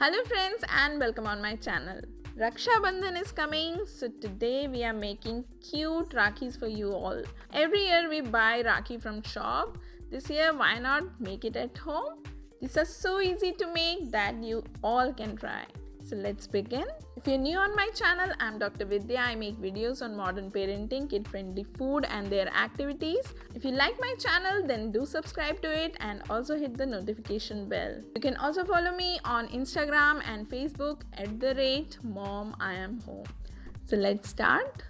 Hello friends and welcome on my channel. Rakshabandhan is coming, so today we are making cute Rakhis for you all. Every year we buy Rakhi from shop. This year why not make it at home? These are so easy to make that you all can try. So let's begin. If you're new on my channel, I'm Dr. Vidya. I make videos on modern parenting, kid-friendly food and their activities. If you like my channel, then do subscribe to it and also hit the notification bell. You can also follow me on Instagram and Facebook @ Mom I Am Home. So let's start.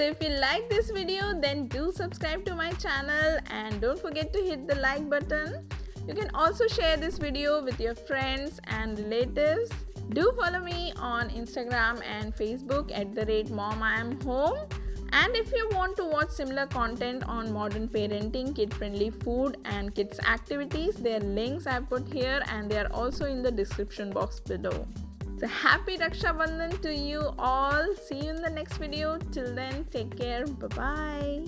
So if you like this video, then do subscribe to my channel and don't forget to hit the like button. You can also share this video with your friends and relatives. Do follow me on Instagram and Facebook at @momIamHome. And if you want to watch similar content on modern parenting, kid-friendly food and kids activities, their links I put here and they are also in the description box below. So happy Rakshabandhan to you all. See you in the next video. Till then, take care. Bye-bye.